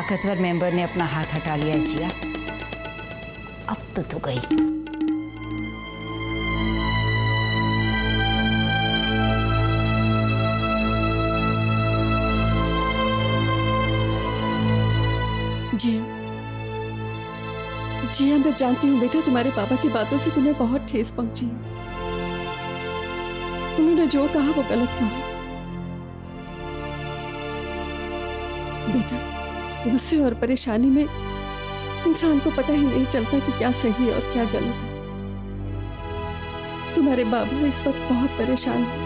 ताकतवर मेंबर ने अपना हाथ हटा लिया जिया। अब तो तू गई। जिया, मैं जानती हूँ बेटा, तुम्हारे पापा की बातों से तुम्हें बहुत ठेस पहुंची है। उन्होंने जो कहा वो गलत कहा। बेटा, गुस्से और परेशानी में इंसान को पता ही नहीं चलता कि क्या सही और क्या गलत है। तुम्हारे बाबा इस वक्त बहुत परेशान हैं।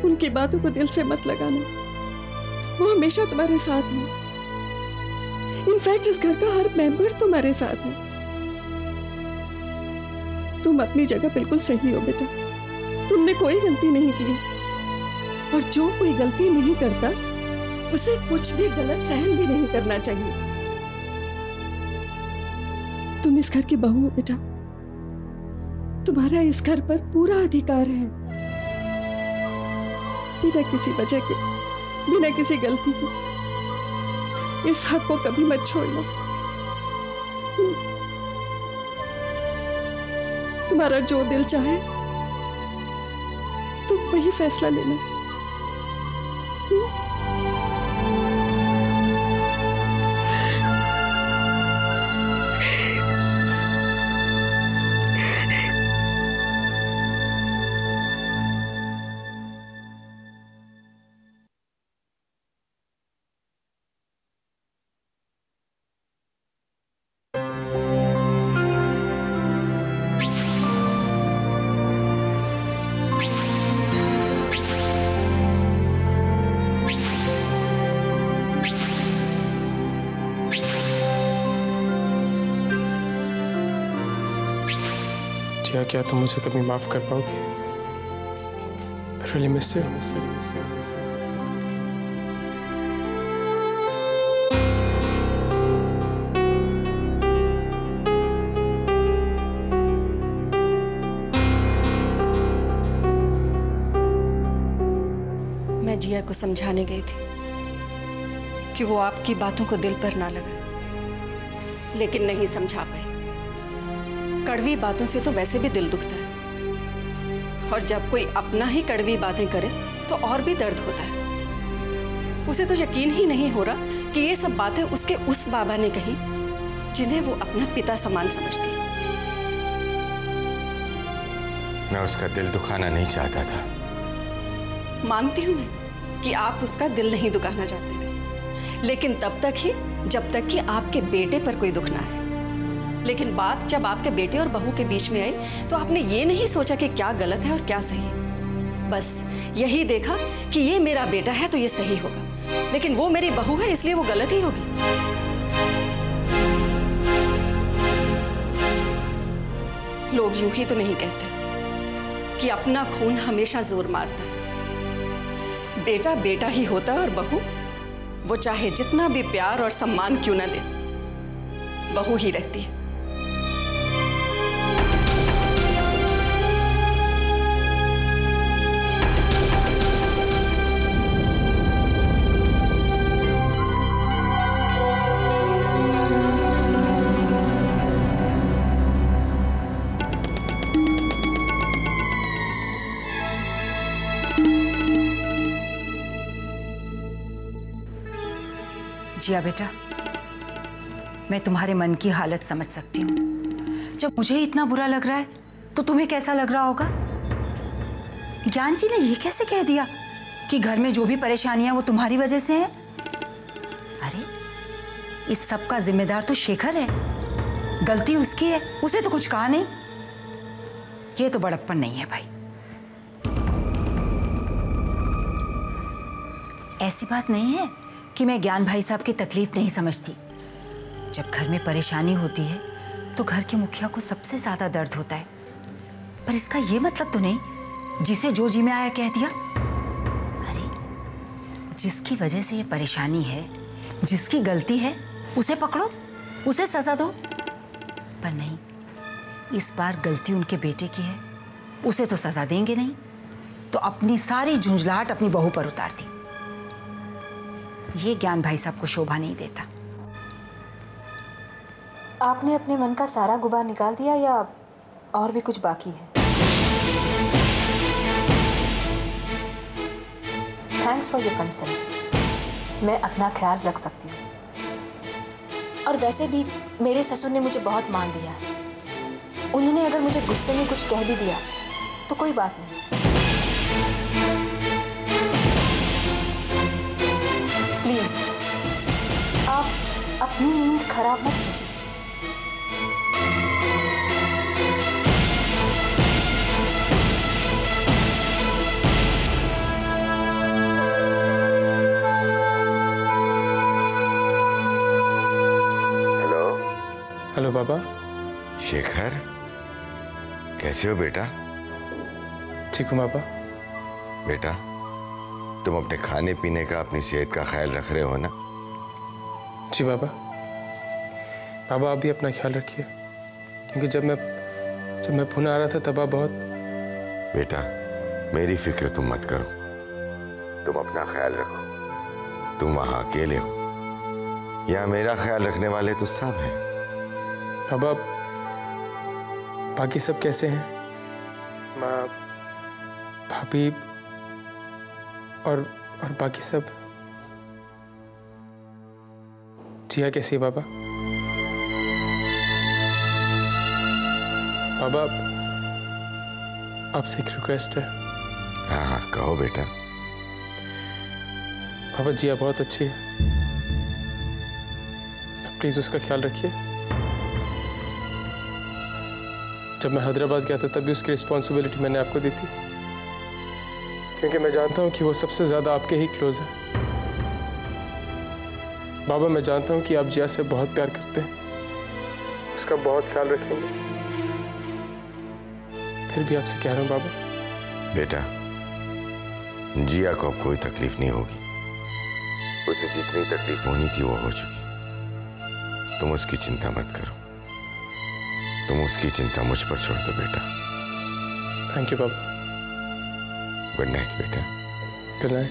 उनकी बातों को दिल से मत लगाना, वो हमेशा तुम्हारे साथ हैं। इनफैक्ट इस घर का हर मेंबर तुम्हारे साथ है। तुम अपनी जगह बिल्कुल सही हो बेटा, तुमने कोई गलती नहीं की, और जो कोई गलती नहीं करता उसे कुछ भी गलत सहन भी नहीं करना चाहिए। तुम इस घर की बहू हो बेटा, तुम्हारा इस घर पर पूरा अधिकार है। बिना किसी वजह के, बिना किसी गलती के इस हक को कभी मत छोड़ना। तुम्हारा जो दिल चाहे तुम वही फैसला लेना। क्या तुम मुझे कभी माफ कर पाओगे? Really miss you. मैं जिया को समझाने गई थी कि वो आपकी बातों को दिल पर ना लगा, लेकिन नहीं समझा पाई। कड़वी बातों से तो वैसे भी दिल दुखता है, और जब कोई अपना ही कड़वी बातें करे तो और भी दर्द होता है। उसे तो यकीन ही नहीं हो रहा कि ये सब बातें उसके उस बाबा ने कही जिन्हें वो अपना पिता समान समझती है। मैं उसका दिल दुखाना नहीं चाहता था। मानती हूं मैं कि आप उसका दिल नहीं दुखाना चाहते थे, लेकिन तब तक ही जब तक कि आपके बेटे पर कोई दुख ना आए। लेकिन बात जब आपके बेटे और बहू के बीच में आई तो आपने ये नहीं सोचा कि क्या गलत है और क्या सही है। बस यही देखा कि ये मेरा बेटा है तो ये सही होगा, लेकिन वो मेरी बहू है इसलिए वो गलत ही होगी। लोग यूं ही तो नहीं कहते कि अपना खून हमेशा जोर मारता है। बेटा बेटा ही होता है और बहू, वो चाहे जितना भी प्यार और सम्मान क्यों ना दे, बहू ही रहती है। जिया बेटा, मैं तुम्हारे मन की हालत समझ सकती हूँ। जब मुझे इतना बुरा लग रहा है तो तुम्हें कैसा लग रहा होगा। ज्ञान जी ने ये कैसे कह दिया कि घर में जो भी परेशानियां वो तुम्हारी वजह से हैं? अरे इस सब का जिम्मेदार तो शेखर है, गलती उसकी है, उसे तो कुछ कहा नहीं। ये तो बड़प्पन नहीं है भाई। ऐसी बात नहीं है कि मैं ज्ञान भाई साहब की तकलीफ नहीं समझती। जब घर में परेशानी होती है तो घर के मुखिया को सबसे ज्यादा दर्द होता है, पर इसका ये मतलब तो नहीं जिसे जो जी में आया कह दिया। अरे जिसकी वजह से ये परेशानी है, जिसकी गलती है, उसे पकड़ो, उसे सजा दो। पर नहीं, इस बार गलती उनके बेटे की है, उसे तो सजा देंगे नहीं, तो अपनी सारी झुंझलाहट अपनी बहू पर उतार दी। ये ज्ञान भाई साहब को शोभा नहीं देता। आपने अपने मन का सारा गुबार निकाल दिया या और भी कुछ बाकी है? Thanks for your concern. मैं अपना ख्याल रख सकती हूँ। और वैसे भी मेरे ससुर ने मुझे बहुत मान दिया है। उन्होंने अगर मुझे गुस्से में कुछ कह भी दिया तो कोई बात नहीं। प्लीज आप अपनी नींद खराब मत कीजिए। हेलो बाबा। शेखर, कैसे हो बेटा? ठीक हूँ बाबा। बेटा, तुम अपने खाने पीने का, अपनी सेहत का ख्याल रख रहे हो ना? जी बाबा। बाबा आप भी अपना ख्याल रखिए, क्योंकि जब मैं पुणे आ रहा था तब आप बहुत। बेटा, मेरी फिक्र तुम मत करो, तुम अपना ख्याल रखो। तुम वहां अकेले हो, यहाँ मेरा ख्याल रखने वाले तो सब हैं। बाबा बाकी सब कैसे हैं? माँ, भाभी और बाकी सब? जिया कैसी है बाबा? बाबा आपसे एक रिक्वेस्ट है। हाँ हाँ कहो बेटा। बाबा जिया बहुत अच्छी है, प्लीज उसका ख्याल रखिए। जब मैं हैदराबाद गया था तब भी उसकी रिस्पॉन्सिबिलिटी मैंने आपको दी थी, क्योंकि मैं जानता हूं कि वो सबसे ज्यादा आपके ही क्लोज है। बाबा मैं जानता हूं कि आप जिया से बहुत प्यार करते हैं, उसका बहुत ख्याल रखेंगे, फिर भी आपसे कह रहा हूं बाबा। बेटा, जिया को अब कोई तकलीफ नहीं होगी। उसे जितनी तकलीफ होनी थी वो हो चुकी। तुम उसकी चिंता मत करो, तुम उसकी चिंता मुझ पर छोड़ दो बेटा। थैंक यू बाबा। गुड नाइट बेटा। Good night.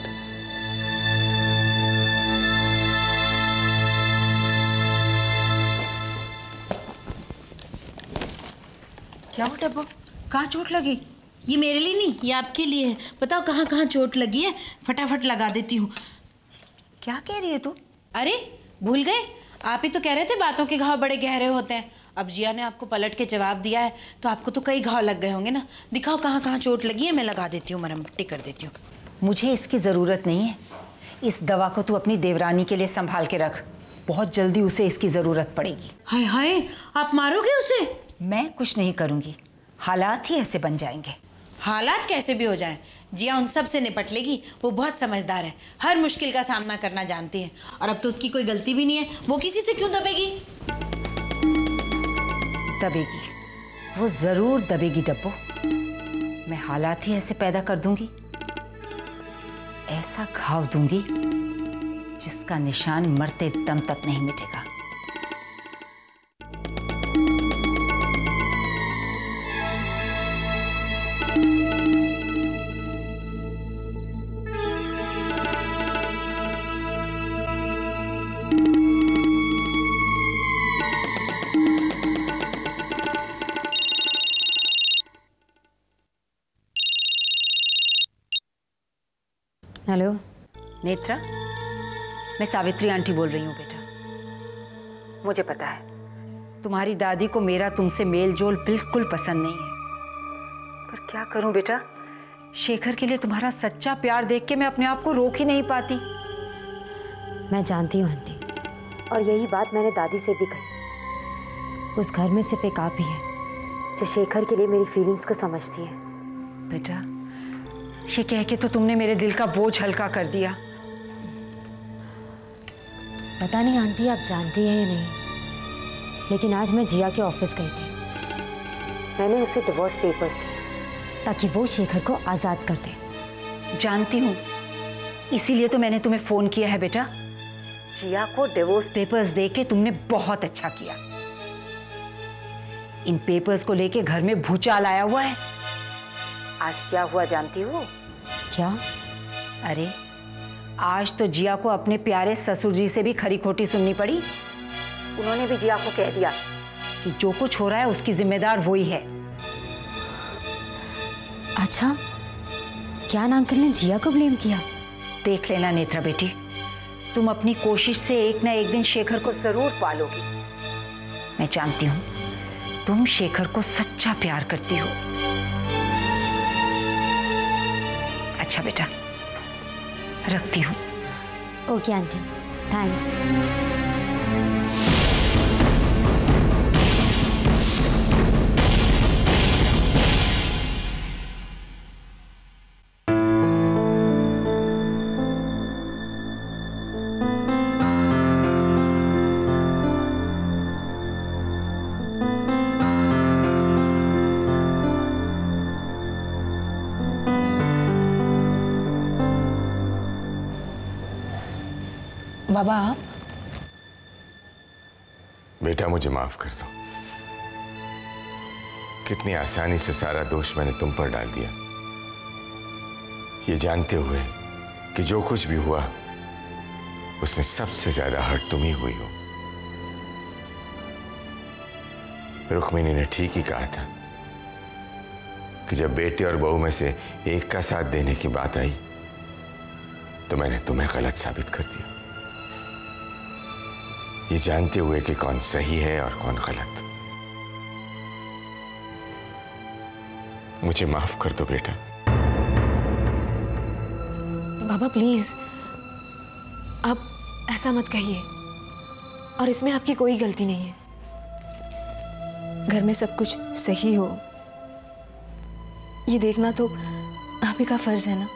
क्या हो डब्बो, कहाँ चोट लगी? ये मेरे लिए नहीं, ये आपके लिए है। बताओ कहाँ कहाँ चोट लगी है, फटाफट लगा देती हूँ। क्या कह रही है तू? अरे भूल गए, आप ही तो कह रहे थे बातों के घाव बड़े गहरे होते हैं। अब जिया ने आपको पलट के जवाब दिया है तो आपको तो कई घाव लग गए होंगे ना। दिखाओ कहाँ कहाँ चोट लगी है, मैं लगा देती हूँ, मरहम पट्टी कर देती हूँ। मुझे इसकी ज़रूरत नहीं है। इस दवा को तू अपनी देवरानी के लिए संभाल के रख, बहुत जल्दी उसे इसकी ज़रूरत पड़ेगी। हाय हाय, आप मारोगे उसे? मैं कुछ नहीं करूँगी, हालात ही ऐसे बन जाएंगे। हालात कैसे भी हो जाएं, जिया उन सब से निपट लेगी। वो बहुत समझदार है, हर मुश्किल का सामना करना जानती है। और अब तो उसकी कोई गलती भी नहीं है, वो किसी से क्यों दबेगी? दबेगी, वो ज़रूर दबेगी डब्बो। मैं हालात ही ऐसे पैदा कर दूंगी, ऐसा घाव दूंगी जिसका निशान मरते दम तक नहीं मिटेगा। हेलो नेत्रा, मैं सावित्री आंटी बोल रही हूँ बेटा। मुझे पता है तुम्हारी दादी को मेरा तुमसे मेल जोल बिल्कुल पसंद नहीं है, पर क्या करूँ बेटा, शेखर के लिए तुम्हारा सच्चा प्यार देख के मैं अपने आप को रोक ही नहीं पाती। मैं जानती हूँ आंटी, और यही बात मैंने दादी से भी कही। उस घर में सिर्फ एक आप ही है जो शेखर के लिए मेरी फीलिंग्स को समझती है। बेटा, ये कह के तो तुमने मेरे दिल का बोझ हल्का कर दिया। पता नहीं आंटी आप जानती हैं या नहीं, लेकिन आज मैं जिया के ऑफिस गई थी। मैंने उसे डिवोर्स पेपर्स दिए ताकि वो शेखर को आज़ाद कर दे। जानती हूँ, इसीलिए तो मैंने तुम्हें फ़ोन किया है बेटा। जिया को डिवोर्स पेपर्स देके तुमने बहुत अच्छा किया। इन पेपर्स को लेके घर में भूचाल आया हुआ है। आज क्या हुआ जानती हो? क्या? अरे आज तो जिया को अपने प्यारे ससुर जी से भी खरी खोटी सुननी पड़ी। उन्होंने भी जिया को कह दिया कि जो कुछ हो रहा है उसकी जिम्मेदार वो ही है। अच्छा, ज्ञान अंकल ने जिया को ब्लेम किया? देख लेना नेत्रा बेटी, तुम अपनी कोशिश से एक ना एक दिन शेखर को जरूर पालोगी। मैं जानती हूँ तुम शेखर को सच्चा प्यार करती हो। अच्छा बेटा, रखती हूँ। Okay aunty, thanks. बाबा आप? बेटा मुझे माफ कर दो। कितनी आसानी से सारा दोष मैंने तुम पर डाल दिया, ये जानते हुए कि जो कुछ भी हुआ उसमें सबसे ज्यादा हर्ट तुम ही हुई हो। रुक्मिणी ने ठीक ही कहा था कि जब बेटे और बहू में से एक का साथ देने की बात आई तो मैंने तुम्हें गलत साबित कर दिया, ये जानते हुए कि कौन सही है और कौन गलत। मुझे माफ कर दो बेटा। बाबा प्लीज, आप ऐसा मत कहिए, और इसमें आपकी कोई गलती नहीं है। घर में सब कुछ सही हो ये देखना तो आप ही का फर्ज है ना।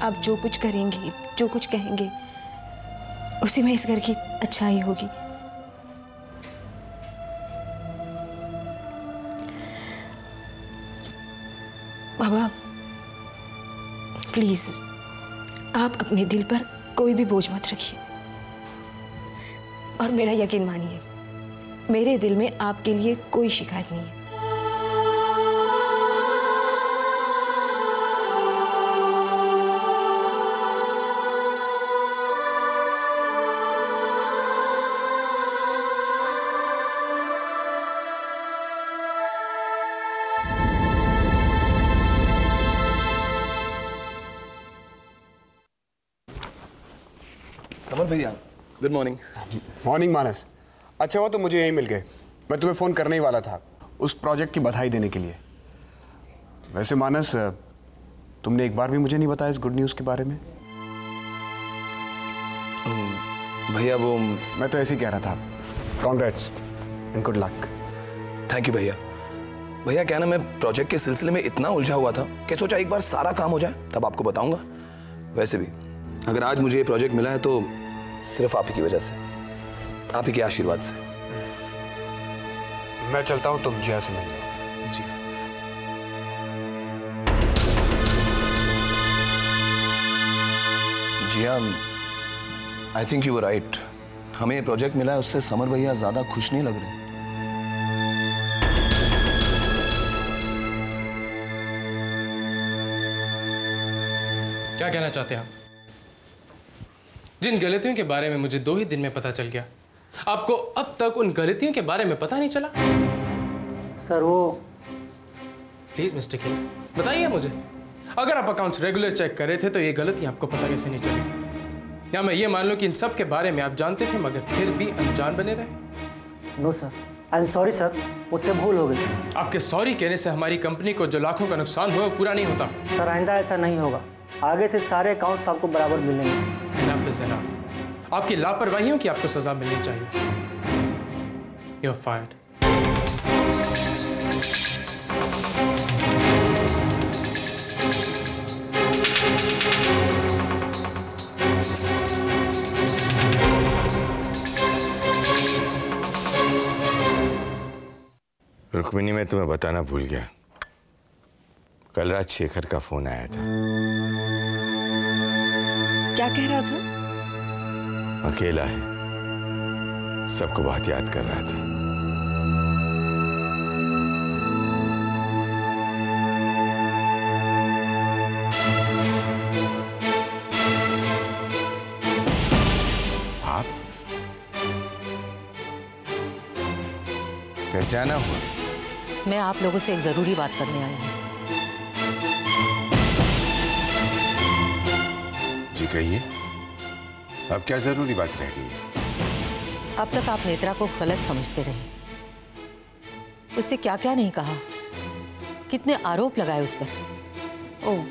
आप जो कुछ करेंगी, जो कुछ कहेंगे, उसी में इस घर की अच्छाई होगी। बाबा प्लीज, आप अपने दिल पर कोई भी बोझ मत रखिए, और मेरा यकीन मानिए, मेरे दिल में आपके लिए कोई शिकायत नहीं है। समर भैया, गुड मॉर्निंग। मॉर्निंग मानस। अच्छा हुआ तो मुझे यहीं मिल गए, मैं तुम्हें फ़ोन करने ही वाला था उस प्रोजेक्ट की बधाई देने के लिए। वैसे मानस, तुमने एक बार भी मुझे नहीं बताया इस गुड न्यूज़ के बारे में। भैया वो मैं तो ऐसे ही कह रहा था। Congrats and good luck. Thank you भैया। भैया क्या ना, मैं प्रोजेक्ट के सिलसिले में इतना उलझा हुआ था कि सोचा एक बार सारा काम हो जाए तब आपको बताऊंगा। वैसे भी अगर आज मुझे ये प्रोजेक्ट मिला है तो सिर्फ आप ही की वजह से, आप ही के आशीर्वाद से। मैं चलता हूँ, तुम जिया से मिलो। जी Jiya, I think you were right. हमें ये प्रोजेक्ट मिला है, उससे समर भैया ज्यादा खुश नहीं लग रहे। क्या कहना चाहते हैं आप? जिन गलतियों के बारे में मुझे 2 ही दिन में पता चल गया, आपको अब तक उन गलतियों के बारे में पता नहीं चला? सर वो प्लीज मिस्टर किंग, बताइए मुझे, अगर आप अकाउंट्स रेगुलर चेक कर रहे थे तो ये गलती आपको पता कैसे नहीं चली? या मैं ये मान लूं कि इन सब के बारे में आप जानते थे मगर फिर भी अनजान बने रहे? No sir, I am sorry sir, मुझसे भूल हो गई। आपके सॉरी कहने से हमारी कंपनी को जो लाखों का नुकसान हुआ वो पूरा नहीं होता। सर आइंदा ऐसा नहीं होगा, आगे से सारे अकाउंट्स आपको बराबर मिलेंगे। Enough is enough। आपकी लापरवाहियों की आपको सजा मिलनी चाहिए। You're fired। रुक्मिणी, मैं तुम्हें बताना भूल गया, कल रात शेखर का फोन आया था। क्या कह रहा था? अकेला है, सबको बहुत याद कर रहा था। कैसे आना हुआ? मैं आप लोगों से एक जरूरी बात करने आई हूँ। जी कहिए, अब क्या जरूरी बात रह गई है? अब तक आप नेत्रा को गलत समझते रहे, उससे क्या क्या नहीं कहा, कितने आरोप लगाए उस पर। ओह,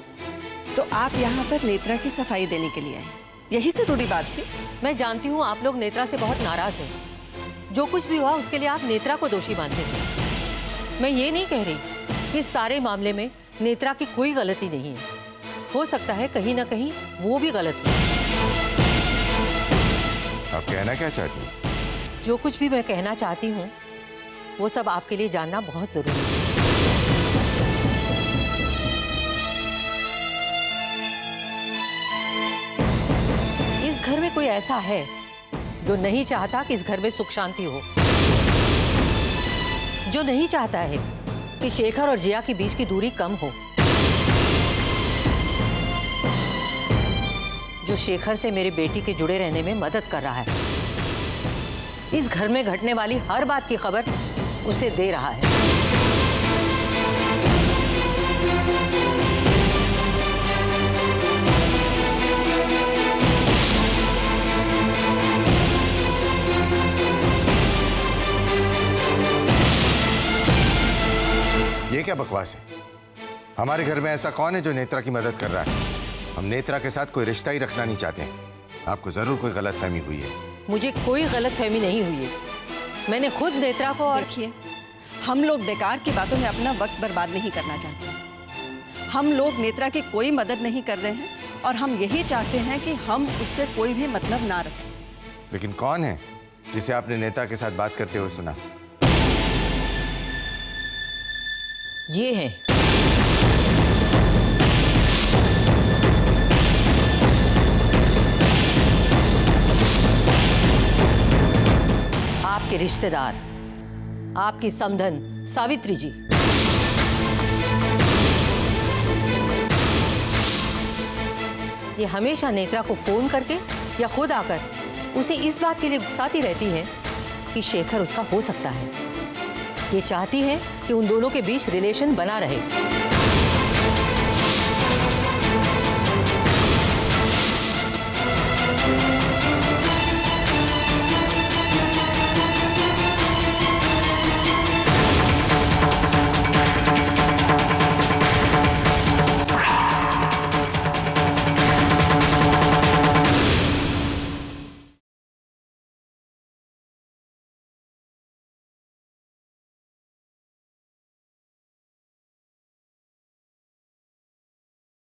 तो आप यहाँ पर नेत्रा की सफाई देने के लिए आए, यही जरूरी बात थी? मैं जानती हूँ आप लोग नेत्रा से बहुत नाराज हैं। जो कुछ भी हुआ उसके लिए आप नेत्रा को दोषी मानते हैं। मैं ये नहीं कह रही कि इस सारे मामले में नेत्रा की कोई गलती नहीं है। हो सकता है कहीं ना कहीं वो भी गलत हो। आप कहना क्या चाहती हैं? जो कुछ भी मैं कहना चाहती हूँ वो सब आपके लिए जानना बहुत जरूरी है। इस घर में कोई ऐसा है जो नहीं चाहता कि इस घर में सुख शांति हो, जो नहीं चाहता है कि शेखर और जिया के बीच की दूरी कम हो, जो शेखर से मेरी बेटी के जुड़े रहने में मदद कर रहा है, इस घर में घटने वाली हर बात की खबर उसे दे रहा है। ये क्या बकवास है? हमारे घर में ऐसा कौन है जो नेत्रा की मदद कर रहा है? हम नेत्रा के साथ कोई रिश्ता ही रखना नहीं चाहते हैं। आपको जरूर कोई गलतफहमी हुई है। मुझे कोई गलतफहमी नहीं हुई है। मैंने खुद नेत्रा को और देखिए, हम लोग बेकार की बातों में अपना वक्त बर्बाद नहीं करना चाहते। हम लोग नेत्रा की कोई मदद नहीं कर रहे हैं और हम यही चाहते हैं कि हम उससे कोई भी मतलब ना रखें। लेकिन कौन है जिसे आपने नेत्रा के साथ बात करते हुए सुना? ये है आपके रिश्तेदार, आपकी समधन सावित्री जी। ये हमेशा नेत्रा को फोन करके या खुद आकर उसे इस बात के लिए उकसाती रहती है कि शेखर उसका हो सकता है। ये चाहती है कि उन दोनों के बीच रिलेशन बना रहे।